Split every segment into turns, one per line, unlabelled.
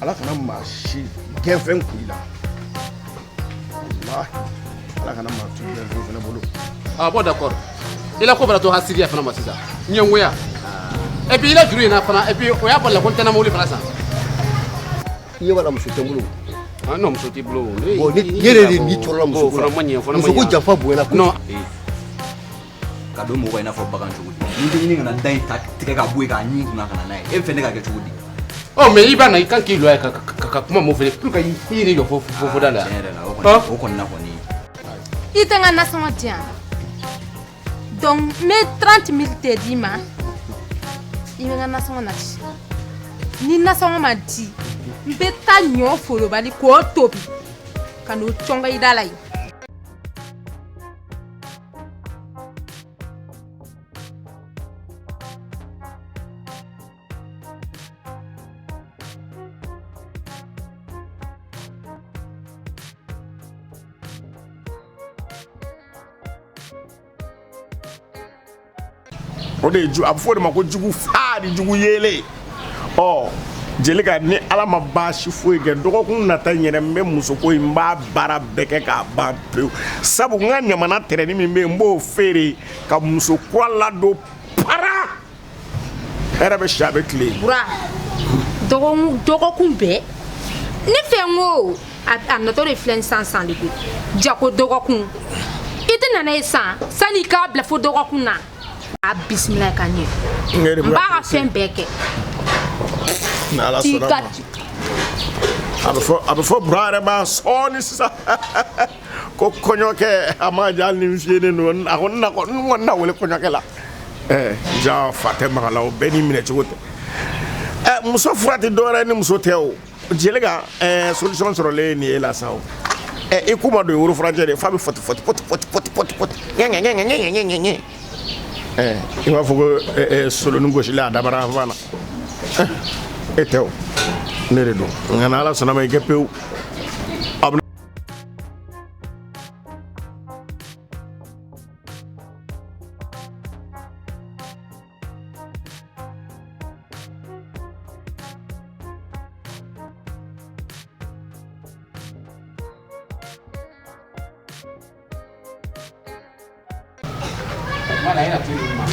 ala kana maa si gɛnfɛn kun i la walahi ala kana maa tu gɛnfɛn fana bolo.
Ah bon d'accord. Il a combien de temps à Syrie fana ma sisan. Nyengoya. Et puis il a juru ina fana et puis o y'a bala ko tana mawuli fana sa.
I ye wala muso tɛ n bolo.
Ah non muso t'i bolo.
Bon ni yɛrɛ de ni tɔɔrɔ muso bolo. Muso ko janfa bonyana ko.
Non.
Ka don mɔgɔ in n'a fɔ bagan cogo di. Ni den ɲini kana da in ta tigɛ ka bɔ yen k'a ɲin kunna ka na n'a ye. E fɛ ne ka kɛ cogo di?
Oh mais il va na kan k'i lɔ ka kuma mo fɛ pour que i ni jɔ fo da la.
Tiɲɛ yɛrɛ la o kɔni na kɔni.
I tɛ n ka nasɔngɔ di yan. Donc n bɛ 30 000 de d'i ma i bɛ n ka nasɔngɔ nati. Ni nasɔngɔ ma di n bɛ taa ɲɔ folobali k'o tobi ka n'o cɔngɔ i da la yen.
O de ju a bɛ fɔ o de ma ko jugu fa ni jugu yele ɔ jeli ka ni ala ma baasi foyi kɛ dɔgɔkun nata yɛrɛ n bɛ musoko in n b'a baara bɛɛ kɛ k'a ban pewu sabu n ka ɲamana tɛrɛni min bɛ yen n b'o feere ka muso kura ladon para hɛrɛ bɛ si a bɛ tile.
Bura dɔgɔkun bɛɛ ne fɛ n ko a natɔ de filɛ san san de koyi jako dɔgɔkun i tɛ nana ye san sanni i k'a bila fo dɔgɔkun na. A bisimila ka ɲɛ n b'a ka fɛn bɛɛ kɛ
t'i ka a bɛ fɔ bura yɛrɛ b'a sɔɔni sisan ko kɔɲɔkɛ a ma diya ni n fiyenen don a ko n kɔni na wele kɔɲɔkɛ la ja fa tɛ maga la o bɛɛ n'i minɛ cogo tɛ muso fura tɛ dɔwɛrɛ ni muso tɛ o jeli ka solution sɔrɔlen nin ye la sa o i kuma don woro furancɛ de f'a bɛ fɔti ɲɛ i b'a fɔ ko soloni gosili a dabara fan na e tɛ o ne de don nka n'ala sɔnna ma i kɛ pewu.
Mana ina tiri ma.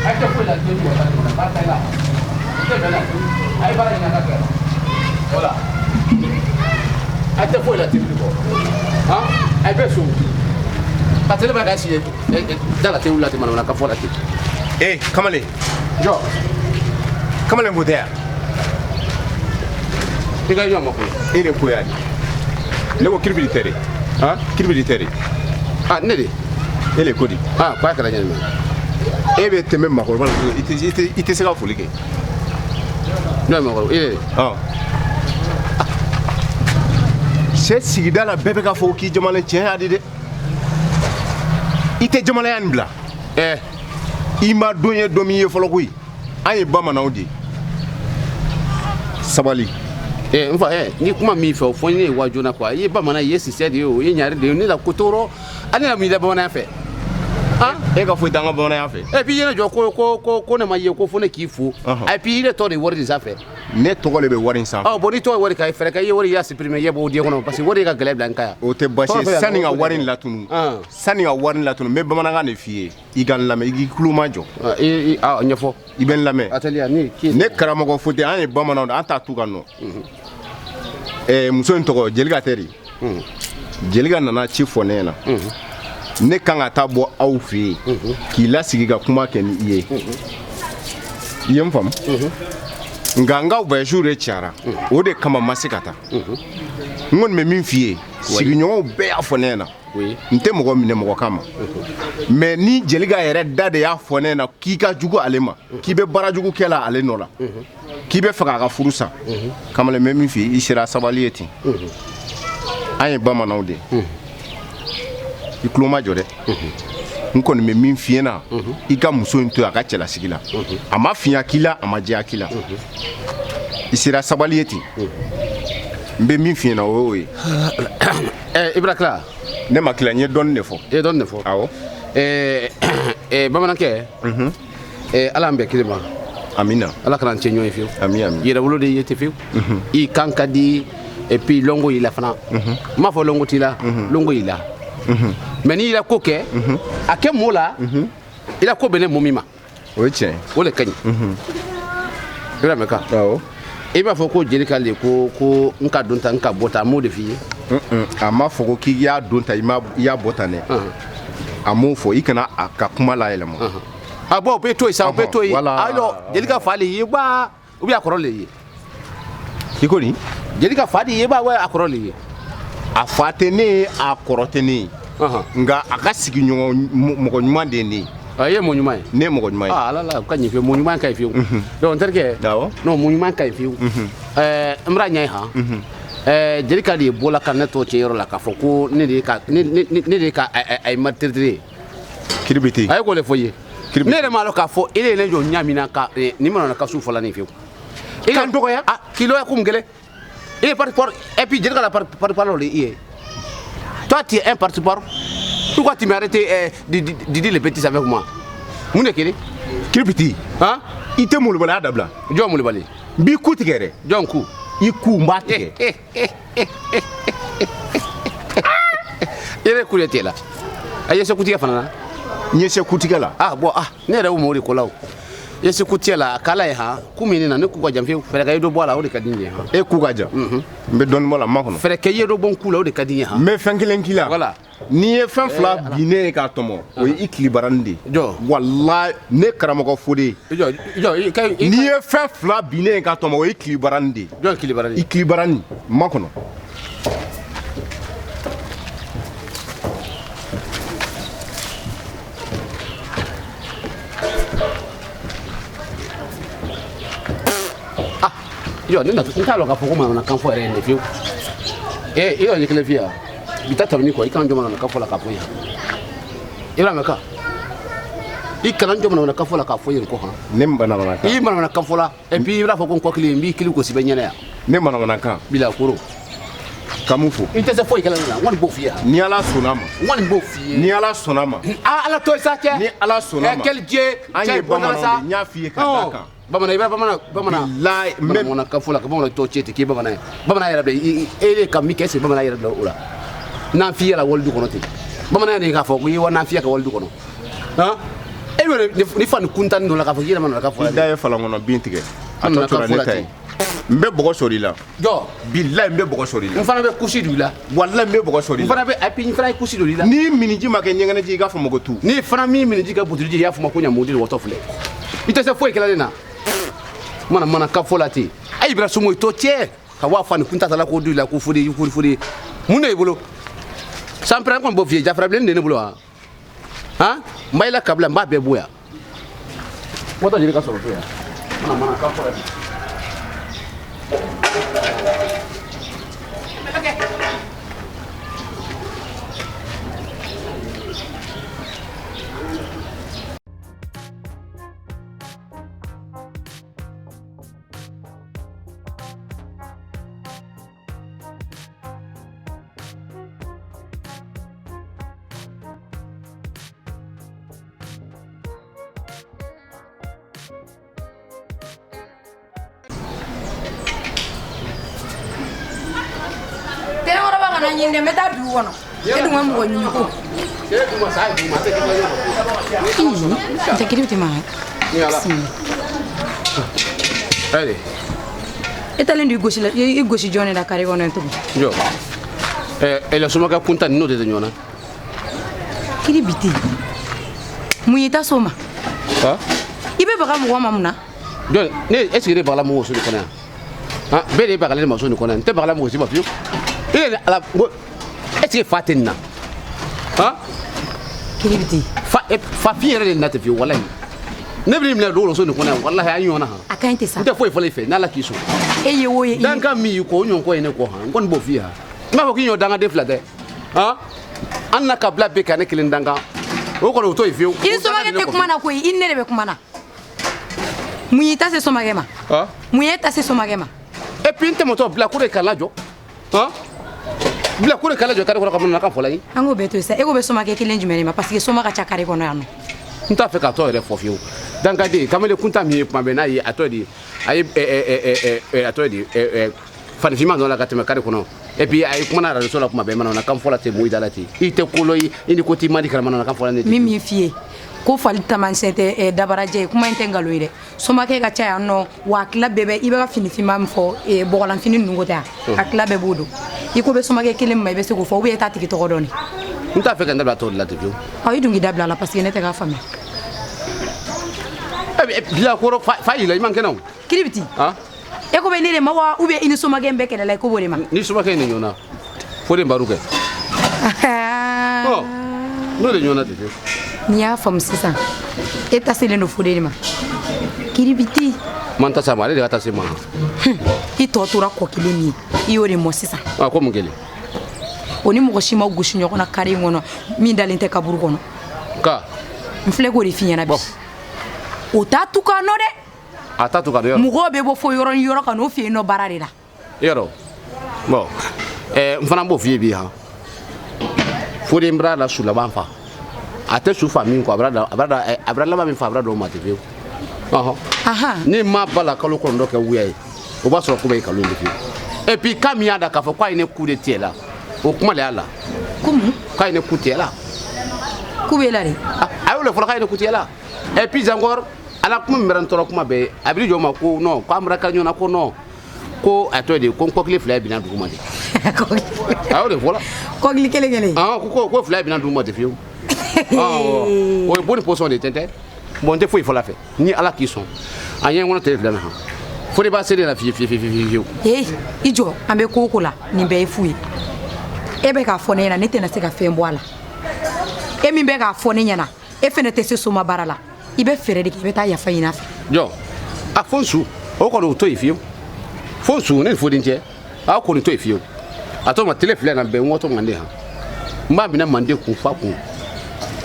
Ai ta kula tiri wa ta ba ta la. Ke bela. Ai ba ina ka ke. Hola. Ai ta kula tiri ko. Ha? Ai be so. Pa tele ba ga si dala te ulati mana na ka fola ti.
Kamale.
Jo.
Kamale ngudea.
Tiga jo mo ko.
Ile ko yani. Lego kirbi tere. Ha? Kirbi tere.
Ah ne de.
Ele kodi.
Ah kwa kala nyama.
E bɛ tɛmɛ makɔrɔba la i tɛ se ka foli kɛ.
n'o ye makɔrɔba ye.
cɛ sigida la bɛɛ bɛ ka fɔ k'i jamana tiɲɛ y'a di dɛ i tɛ jamanaya nin bila. I ma don ye don min ye fɔlɔ koyi an ye bamananw de sabali.
N fa ni kuma min fɛ o fɔ ne ye wajona quoi i ye bamanan i ye sisɛ de ye o ye ɲari de ye ne la ko tɔɔrɔ ale na mun da bamananya fɛ.
E ka foyi t'an ka bamananya fɛ.
Et puis yɛrɛ jɔ ko ne ma ye ko fo ne k'i fo. Et puis i de tɔgɔ de wari de sanfɛ.
Ne tɔgɔ de bɛ wari in sanfɛ.
Bon ni tɔgɔ wari ka fɛrɛ ka i ye wari y'a supprimer i ye bɔ o diɲɛ kɔnɔ parce que wari ka gɛlɛn bila n kan yan.
O tɛ baasi ye sanni ka wari in latunu sanni ka wari in latunu n bɛ bamanankan de f'i ye i ka n lamɛn i k'i tulo ma jɔ.
Ɲɛfɔ.
I bɛ n lamɛn.
Atelier ne
karamɔgɔ fo tɛ an ye bamananw de an t'a tu ka nɔ. Muso in tɔgɔ Jelika tɛ de. Jelika nana ci fɔ ne ɲɛna. Ne kan ka taa bɔ aw fɛ yen k'i lasigi ka kuma kɛ ni i ye. I ye n faamu. Nka n ka voyage de cayara o de kama n ma se ka taa. N kɔni bɛ min f'i ye sigiɲɔgɔnw bɛɛ y'a fɔ ne ɲɛna n tɛ mɔgɔ minɛ mɔgɔ kan ma mais ni Jelika yɛrɛ da de y'a fɔ ne ɲɛna k'i ka jugu ale ma k'i bɛ baara jugu kɛ la ale nɔ la k'i bɛ fɛ k'a ka furu san kamalen n bɛ min f'i ye i sera sabali ye ten an ye bamananw de i tulo ma jɔ dɛ n kɔni bɛ min f'i ɲɛna i ka muso in to a ka cɛlasigi la a ma fiɲɛ k'i la a ma jɛya k'i la i sera sabali ye ten n bɛ min f'i ɲɛna o y'o ye.
Ibra Kila
ne ma tila n ye dɔɔni de fɔ.
I ye dɔɔni de fɔ. Awɔ. Bamanankɛ. Ala an bɛn kelen ma.
amina
ala kana cɛ ɲɔgɔn ye fiyewu
ami ami
yɛrɛ wolo de ye tɛ fiyewu i kan ka di et puis longo il a fana m'a fɔ longo t'i la longo il a mais n'i yɛrɛ ko kɛ a kɛ mɔ la i la ko bɛn ne mɔ min ma
o ye tiɲɛ
o de ka ɲi i b'a mɛn kan
awɔ
i b'a fɔ ko Jelika le ko n ka don ta n ka bɔ ta n m'o de f'i ye
a m'a fɔ ko k'i y'a don ta i y'a bɔ tan dɛ a m'o fɔ i kana a ka kuma la yɛlɛma
a bɔ o bɛ to yen sa o bɛ to yen alors Jelika fa de ye ba ou bien a kɔrɔ de ye
i ko nin
Jelika fa de ye ba wa a kɔrɔ de ye
a fa tɛ ne ye a kɔrɔ tɛ ne ye nka a ka sigiɲɔgɔn mɔgɔ ɲuman de ye ne ye
a ye mɔɔ ɲuman ye
ne ye mɔgɔ ɲuman ye
ala la ka ɲi fiyewu mɔɔ ɲuman ka ɲi fiyewu donc n terikɛ non mɔɔ ɲuman ka ɲi fiyewu n bɛna ɲɛ ye han Jelika de bɔra ka ne tɔ cɛ yɔrɔ la k'a fɔ ko ne de ye ka a ye martyr
kiribiti
a ye k'o de fɔ i ye ne yɛrɛ m'a dɔn k'a fɔ e de ye ne jɔ ɲa min na ka ni mana na ka su fɔla nin fiyewu i ka n dɔgɔya kilo ya comme gɛlɛ il est parti et puis Jelika la parti-parole de i ye toi tu es un parti-parole pourquoi tu m'as arrêté Didi le petit avec moi mun de kelen
kiribiti
han
i tɛ molobaliya dabila
jɔn molobali
n b'i ku tigɛ dɛ
jɔn ku
i ku n b'a tigɛ
yɛrɛ kule t'e la a ye se kutigɛ fana na
n ye se kutigɛ la
bon ne yɛrɛ y'o mɔ o de ko la o ye se kutigɛ la a k'ala ye han ku min na ne ku ka jan fiyewu fɛrɛ ka ye dɔ bɔ a la o de ka di n ye han
e ku ka jan n bɛ dɔɔnin bɔ la n ma kɔnɔ
fɛrɛ kɛ ye dɔ bɔ n ku la o de ka di n ye han
n bɛ fɛn kelen k'i la
voilà
n'i ye fɛn fila bin ne ye k'a tɔmɔ o ye i tilibaranin de ye
jɔ
walayi ne karamɔgɔ Fode n'i ye fɛn fila bin ne ye k'a tɔmɔ o ye tilibaranin de ye
jɔn tilibaranin
i tilibaranin n ma kɔnɔ
ne t'a dɔn k'a fɔ ko manamanakan fɔ yɛrɛ ye nin fiyewu i yɛrɛ ɲɛ kelen f'i ye bi ta tɛmɛni kɔ i kana jɔ manamanakan fɔ la k'a fɔ yan i b'a mɛn kan i kana jɔ manamanakan fɔ la k'a fɔ yen ko han
ne manamanakan
i manamanakan fɔ la et puis i b'a fɔ ko n kɔ kelen n b'i kili gosi bɛ ɲɛnɛ yan
ne manamanakan
bilakoro
ka mun fɔ
i tɛ se foyi kɛlɛ la n kɔni b'o f'i ye
ni Ala sɔnna ma
n kɔni b'o f'i ye
ni Ala sɔnna ma
ala to sa cɛ
ni Ala sɔnna ma
quel Dieu
an ye bamananw de n y'a f'i ye ka d'a kan
bamanan i bɛ bamanan ka fɔ la ka bamanan tɔ cɛ ten k'i bamanan ye bamanan yɛrɛ bɛ e ka min kɛ est-ce que bamanan yɛrɛ bila o la n'an f'i yɛlɛ walidu kɔnɔ ten bamanan yɛrɛ k'a fɔ ko i ye wa n'an f'i ka walidu kɔnɔ han e bɛ ni fa ni kuntanni dɔ la k'a fɔ k'i yɛrɛ mana ka fɔ
i da ye falan kɔnɔ bin tigɛ a tɔ tora ne ta ye n bɛ bɔgɔ sɔrɔ i la
jɔ
bilayi n bɛ bɔgɔ sɔrɔ i la
n fana bɛ kusi don i la
walayi n bɛ bɔgɔ sɔrɔ i
n
la
fana bɛ et puis n fana ye kusi don i la
ni miniji ma kɛ ɲɛgɛnɛji i k'a fɔ mɔgɔ tu
ni fana min miniji ka butuliji i y'a fɔ ma ko ɲamudi wɔtɔ filɛ i tɛ se foyi kɛlɛ ne na mana ka fɔ la ten a y'i bila somo i to cɛ ka waa fa ni kuntatala ko du la ko Fode mun de y'i bolo sanpɛrɛ n kɔni b'o f'i ye jafara bilenni de ne bolo wa han n b'a la kabila n b'a bɛɛ bo yan wɔtɔ jeli ka sɔrɔ to yan mana ka fɔ la ten
Nyinde me da du wono e du ngam go nyi ko
e du ma sai du ma te
Nta kiribiti ma.
ni ala allez
Etalen du gosi la e gosi jone da kare wono to.
jo e la suma ka kunta no de nyona
Kiribiti. Muyita soma.
ha
Ibe baga mo mamuna.
jo ne est-ce que ne bagala mo so ni kona ha be de bagala mo so ni kona te bagala mo si ba fiu il ala est-ce que fatina ha
Kiribiti.
fa fi yɛrɛ de na tɛ fiyewu walayi ne bɛ minɛ dɔw so nin kɔnɔ yan walahi an ɲɔgɔnna han
A kaɲi tɛ sa.
n tɛ foyi fɔlɔ i fɛ n'ala k'i sɔn
E ye wo ye.
dankan min y'i kɔ o ɲɔgɔn kɔ ye ne kɔ han n kɔni b'o f'i ye han n b'a fɔ k'i ɲɔ dangaden fila tɛ han an na kabila bɛɛ ka ne kelen dankan o kɔni o to yen fiyewu
I somake te kuma na koyi I ne de bɛ kuma na. Muyita se somake ma.
ha
Muyeta se somake ma.
et puis n tɛmɛtɔ bilakoro de kan lajɔ han bilakoro de kan lajɔ kare kɔnɔ ka mun na ka fɔla ye
An go bɛ to sa. E go bɛ somake kelen jumɛn de ma parce que soma ka ca kare kɔnɔ yan nɔ.
n t'a fɛ k'a tɔ yɛrɛ fɔ fiyewu dankadi kamele kunta mi kuma be na yi atodi ayi atodi fanifima no la kateme kare kono et puis ayi kuma na raso la kuma be mana na kam fola te moida lati ite kolo yi ini ko ti madi kala mana na kam fola ne
mimi fie ko fali tamansete dabaraje kuma inte ngalo ire soma ke ga cha no wa club bebe ibe ga finifima mfo bogolan fini nungota a club be bodo iko be soma ke kelim mai be se ko fo be ta tiki to godoni
nta fe kan dabla to la te bio
ayi dungi dabla la parce que nete ga fami
bila ko fa ila man kenon
kiribiti
ha
e ko be nire mawa ube ini soma gembe kele la ko bole ma
ni soma ke ni nyona fo de baruke oh no de nyona te
ni ya fam sisan e ta sele no fo de ma kiribiti
man ta sama le ta sema
i to tora ko kilimi i yore mo sisan
ah ko mungeli
oni mo shima gushi nyoko na kare ngono mi dalinte kaburu kono
ka
mfle ko ri finya na bi o ta tuka no de
ata tuka de
mugo be bo fo yoro ka no fi no barare la
yoro bon mfana bo fi bi ha fo de mbra la sula banfa ate su famille ko abrada la ba mi fa abrada o mativio aha ni ma bala kalo ko ndo ke wiye o ba so ko be kalo ndi et puis kamia da ka fo kwa ine coup de tiela o kuma le ala
kumu
kwa ine coup tiela
kubela re
ayo le fo kwa ine coup tiela et puis encore ala kuma mberan toro kuma be abiri jo ma ko no ko amra ka nyona ko no ko atode ko kokle fly bi na du kuma de ayo le voilà
ko gli kele
ko fly bi na du mo de fiu o boni poson de tente bon te foi la fait ni ala qui sont ayen wona te flana faut ba sele la fi
ijo ambe kokula ni be fui ebe ka fone na nete na se ka fembo ala e mi be ka fone nyana e fene te se soma barala ibe fere de ke beta ya fayina
yo a fonsu o ko do to ifio fonsu ne fo dinje a ko ni to ifio ato ma tele flana be woto ngande ha mba bi na mande ku fa ku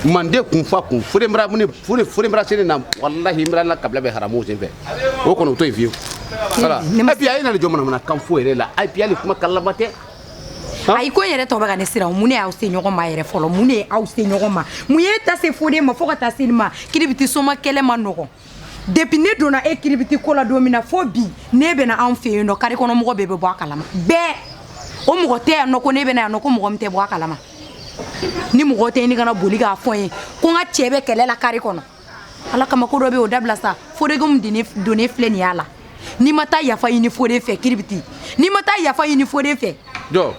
mande kun fa kun fure mbra sene na wallahi mbra la kabla be haramu zembe o kono to ifio voilà et puis ayina le jomana na kan fo ere la et puis ali kuma kalabate
ay ko yere to ba ne sira mune aw se nyogo ma yere folo mune aw se nyogo ma muye ta se fode ma foka ta silma kiribiti soma kele ma nogo depuis ne dona e kiribiti kola domina fo bi ne be na an fe no kare kono mo be bo akalama be o mo te no ko ne be na no ko mo mte bo akalama ni mugo te ni kana boli ga foye ko nga chebe kele la kare kono ala kama ko do be o dabla sa fode gum dini donner fleni ala ni mata ya fa yini fode fe kiribiti ni mata ya fa yini fode fe
do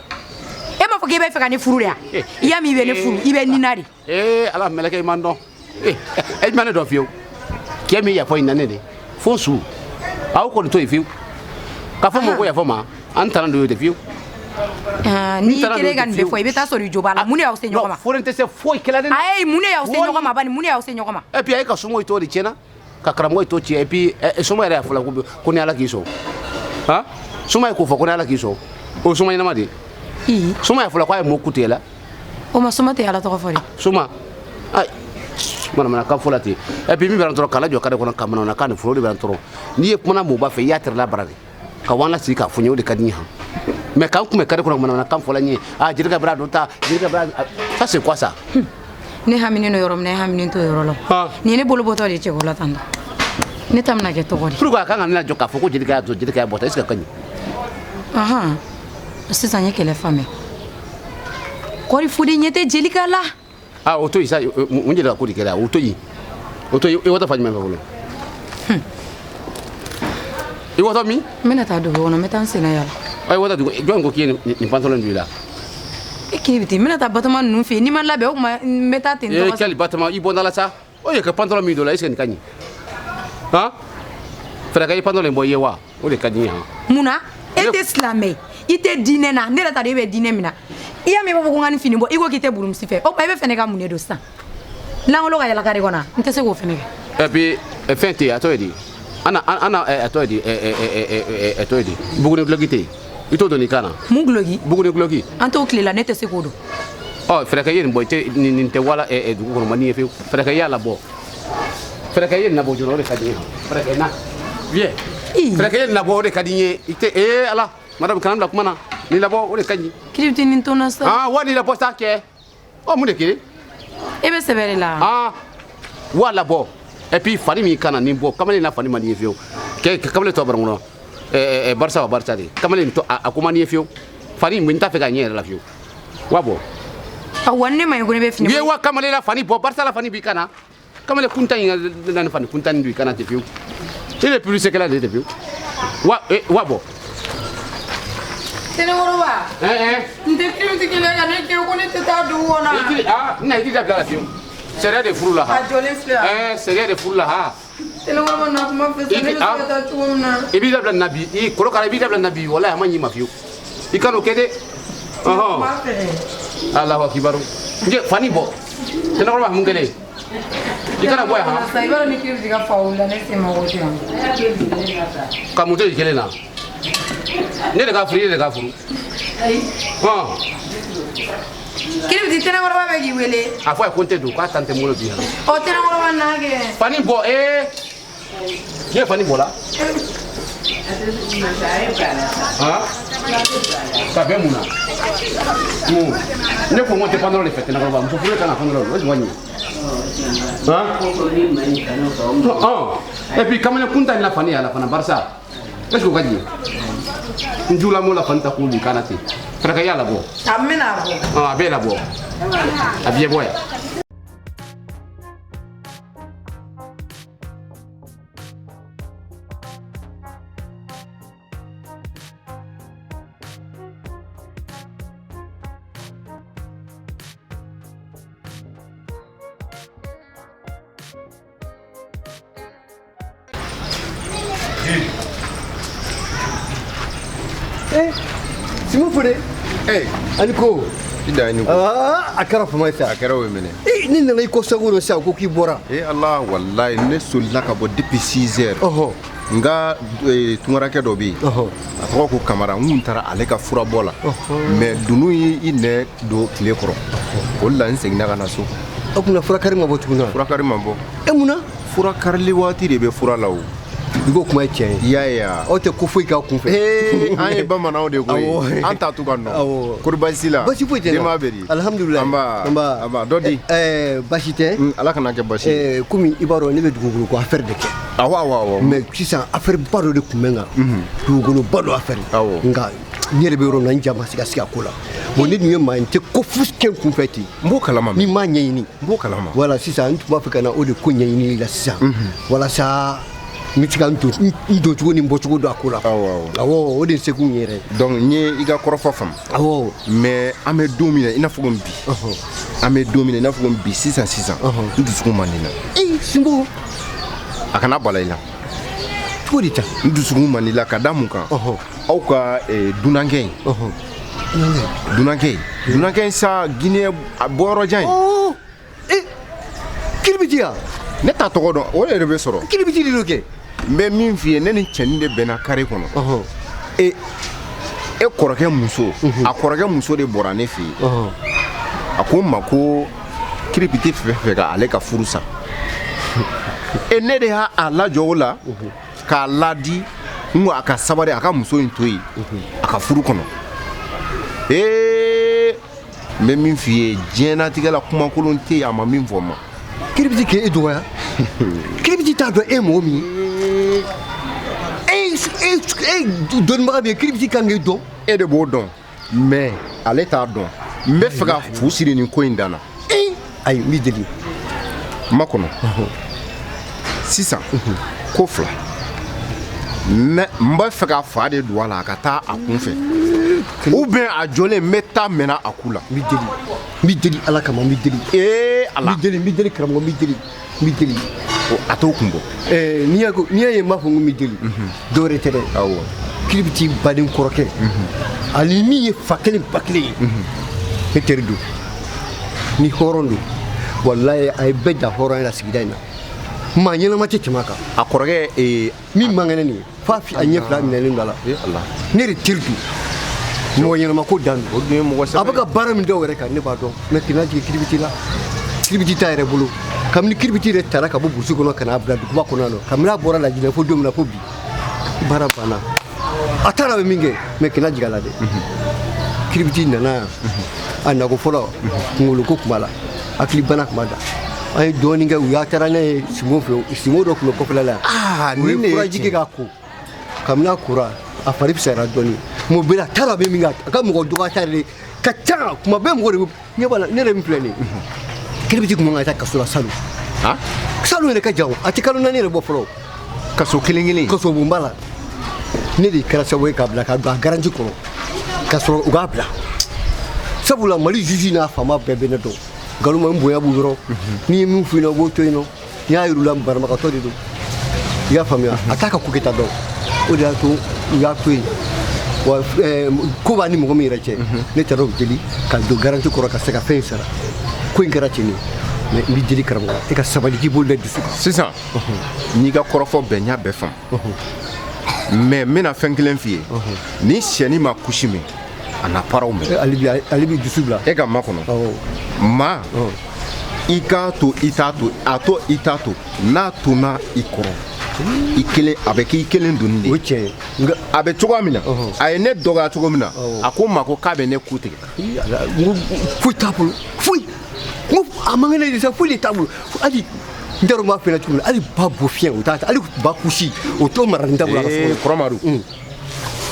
e ma foke be fe ka ni furu ya ya mi be ne furu ibe ni nari
ala meleke mando e mane do fiu kemi ya fa yini nene fonsu aw ko to fiu ka fa mo ko ya fa ma antara do de fiu
ni kele gan be foi beta sori jobala mune ya usenyo kama
forente se foi kela den
ay mune ya usenyo kama bani mune ya usenyo kama
et puis ay ka sumo ito di chena ka karamo ito chi et puis sumo era fula ko ni ala kiso ha sumo ko fo ko ni ala kiso o sumo ina madi sumo ya fula ko ay mo kutela
o ma sumo te ala to ko fori
sumo ay mana ka fula ti et puis mi beran toro kala jo kade ko na kamana na kan furo di beran toro ni e kuma mo ba fe ya ter la barade ka wana si ka funyo de kadni ha mais quand vous me carrez comme on a quand folani ah jirga brado ta jirga brado ça c'est quoi ça
ne hamini no yorom ne hamini to yorolo ni ne bolo boto de chegola tanda ne tamna ke to gori
pourquoi quand on a joka foko jirga bota est-ce que kany
aha c'est ça nyeke les femmes kori fudi nyete jelika la
ah auto isa munje da ko dikela auto yi e wata fanyima fa bolo e wata mi
mena ta do wono metan sina yala
ay wata du jongo ki ni pantalon du la
e kibiti mina ta batama nu fi ni man labe o ma meta tin to
quel batama i bonala sa o ye ka pantalon mi do la isen kanyi ha fera ka i pantalon boye wa o de kanyi ha
muna e te islamé ite dine na ne ta de be dine mina iya me babo ngani fini bo igo kite burum sife o ba be fene ka mune do sa la ngolo ga yala kare kona nte se go fene
et puis fente atoedi ana atoedi atoedi bugune glogite ito doni kana
munglogi
bugune glogi
anto klela nete se kodo
oh fera ka yen boyte ni te wala du ko mani fe fera ka yala bo fera ka yen na bo jono de kadi fera ka na vie fera ka yen na bo de kadi ite ala madame kanam la kumana ni la bo o de kadi
kripti ni tona sa
ah wani la bo sa ke o mu de kiri
ebe sebere la
ah wala bo et puis fani mi kana ni bo kamalen na fani mani fiyo ke kamalen to barangono barsa wa barsa de kamalen to akuma ni fiyo fani min ta fe ga nyere la fiyo wabo
awanne mai gune be fini
ye wa kamalen la fani bo barsa la fani bi kana kamalen kuntan na fani kuntan du kana te fiyo il est plus que là de fiyo wabo
tene woro ba nte kiribiti kele ya ne ke ko ne te ta du wona
na idi da la fiyo seria de furu la ha seria de furu la ha
tele woro na kuma fe se ne ta tuona
ibi da nabi I koro kala ibi da nabi wala ma nyima fiyo ikano kede Allahu akbar je fani bo tene woro ba mungele ikana boya ha
sa ibara ni kiribiti ka faula ne se ma wote
kamuto ikele na ne de ka furu
kiribiti tene woro ba be gi wele
afo e konte do ka tante molo bi
o tene woro ba na ge
fani bo je fani bo la ça fait mouna ne faut monter pendant les fêtes na ba mo furu kana pendant le wani et puis comme ne kunta la fani ala fana barsa est-ce que gaji njula mo la fanta ko li kana ti fraka yala bo
amena bo
be la bo abie boya
Simu fure aniko
ida ni ko
akara fama sa
akara we mene
ni nana ko saguro sa ko ki bora
Allah wallahi ne solila ka bo depuis 6h nga tungara ke do bi a ko ko kamara ngun tara ale ka fura bola mais dunu yi ne do kile koro walla nsegna kana so
akuna fura karima bo tuna
fura karima bo
emuna
fura karli wati de be fura lawo
Igo kuma cɛ
ya
o tɛ ko foyi k'a kun fɛ
an ye bamananw de ko ye an ta tu ka nɔ kori basi la
basi foyi tɛ
denma bɛ di
alhamdulilayi
anba dɔ di
basi tɛ
ala kana kɛ basi
komi i b'a dɔn ne bɛ dugukolo ko affaire de kɛ
awɔ
mais sisan affaire ba dɔ de kun bɛ n kan dugukolo ba dɔ affaire nka n yɛrɛ bɛ yɔrɔ min na n ja ma se ka sigi a ko la bon ne dun ye maa n tɛ ko fosi kɛ n kun fɛ ten
n b'o kalama
ni n m'a ɲɛɲini
n b'o kalama
voilà sisan n tun b'a fɛ ka na o de ko ɲɛɲini la sisan walasa n bɛ se ka n don cogo ni n bɔ cogo don a ko la awɔ o de ye se kun ye yɛrɛ
donc n ye i ka kɔrɔfɔ faamu
awɔ
mais an bɛ don min na i n'a fɔ ko bi an bɛ don min na i n'a fɔ ko bi sisan n dusukun man di n na
Simbo
a kana bala i la
cogo di ta
n dusukun man di la ka da mun kan aw ka dunankɛ in sa Guinée a bɔyɔrɔ jan ye
kiribiti ya
ne t'a tɔgɔ dɔn o yɛrɛ bɛ sɔrɔ
kiribiti de do kɛ
n bɛ min f'i ye ne ni cɛnin de bɛnna kare kɔnɔ e kɔrɔkɛ muso a kɔrɔkɛ muso de bɔra ne fɛ yen a ko n ma ko kiribiti fɛ ka ale ka furu sa ne de y'a lajɔ o la k'a ladi n ko a ka sabali a ka muso in to yen a ka furu kɔnɔ n bɛ min f'i ye diɲɛnatigɛ la kumakolon tɛ yen a ma min fɔ n ma
kiribiti k'e dɔgɔya kiribiti t'a dɔn e mɔgɔ min ye dɔnnibaga bɛ yen kiribiti kan k'e dɔn
e de b'o dɔn mais ale t'a dɔn n bɛ fɛ ka fu siri nin ko in dan na
ayi n b'i deli
ma kɔnɔ sisan ko fila n b'a fɛ ka fa de don a la a ka taa a kun fɛ ou bien a jɔlen n bɛ taa mɛnna a ku la
n b'i deli ala kama n b'i deli
ala
n b'i deli karamɔgɔ n b'i deli
a t'o kun bɔ
n'i y'a ye n b'a fɔ n ko n b'i deli dɔwɛrɛ tɛ dɛ
awɔ
kiribiti baden kɔrɔkɛ ani min ye fa kelen ba kelen ye ne teri don ni hɔrɔn don walayi a ye bɛɛ da hɔrɔnya la sigida in na maa ɲɛnama tɛ tɛmɛ a kan
a kɔrɔkɛ
min man kɛnɛ nin ye f'a a ɲɛ fila minɛlen don a la ne de teri don mɔgɔ ɲɛnama ko dan don a bɛ ka baara min dɔw yɛrɛ kan ne b'a dɔn mɛ k'i lajigin kiribiti la kiribiti t'a yɛrɛ bolo kabini kiribiti yɛrɛ tara ka bɔ burusi kɔnɔ ka n'a bila duguba kɔnɔ yan kabini a bɔra Lajinɛ fo don min na fo bi baara banna a taara bɛ min kɛ mɛ k'i lajigin a la dɛ kiribiti nana yan a nako fɔlɔ kunkolo ko tun b'a la hakili bana tun b'a da ay doni ga u ya tara ne simo do ko kopla la
ni ne
furaji ke ga ko kamna kura a fari sera doni mo bela tara be minga ka mo do ga tare ka ta kuma be mo do ne bala ne re mi plani kiribiti kuma ngata kasula salu
ha
salu ne ka jaw ati kalu na ne re bo folo
kaso kilingili
kaso bumbala ne di kara sawe ka bla ka garanti ko kaso u ga bla sabula mali juji na fama bebe ne do galuma mboya bu yoro ni mu fina bo to ino ya yurula barma ka to do ya famia ataka ku kita do o da to ya to wa ko ba ni mo mi reche ne taro jeli ka do garanti ko ka seka fensara ko ingara chini ne mi jeli karamo e ka sabali ki bolde du suka
sisan ni ga korofo benya be fam mais mena fenkilen fie ni sieni ma kushime ana paraw me
alibi du subla
e ga makono ma ika to itato ato itato na tuna ikoro ikele abeki ikelen dunde
oche
abe chogomina ay ne doga chogomina akoma ko kabe ne kutige
fu tabulu fu mo amangene de sa fu le tabulu ali ndero ma fena chugula ali babo fien o tata ali ba kushi o to maranda bula
ko kromaru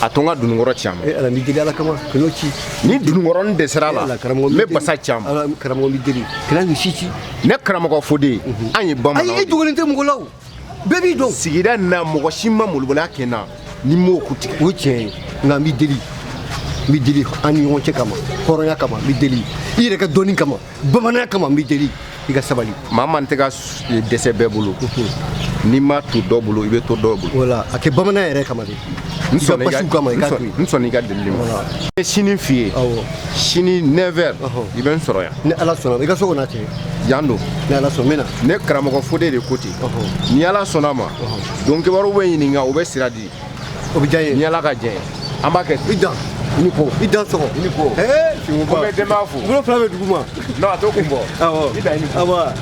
atonga dunungoro chama
ala mi dili ala kama kanochi
ni dunungoro nde serala me basa chama
ala karamo mi dili kana mi shichi
ne karamo ko fode anyi bama
ay dugole nte mugolaw bebi do
sigida na mogo shimma mulbula kena ni mo kuti
oche na mi dili ani wonche kama horonya kama mi dili ire ka doni kama bamana kama mi dili iga sabali
mama ntega dese bebulu ni ma to dobulu ibe to dobulu
wala ake bamana ere kama de
nsoni ga delili sini fie sini never iben soroya
ne ala sona iga so na te
yando
ne ala so mena
ne karamo fode de koti ni ala sona ma donc waro we ni nga obe siradi
obijaye
ni ala ga je ambake
idan ni so
ni ko
eh
si mo ba de mafu
ngolo flame duguma
no to kumbo
awo
ida ni
awa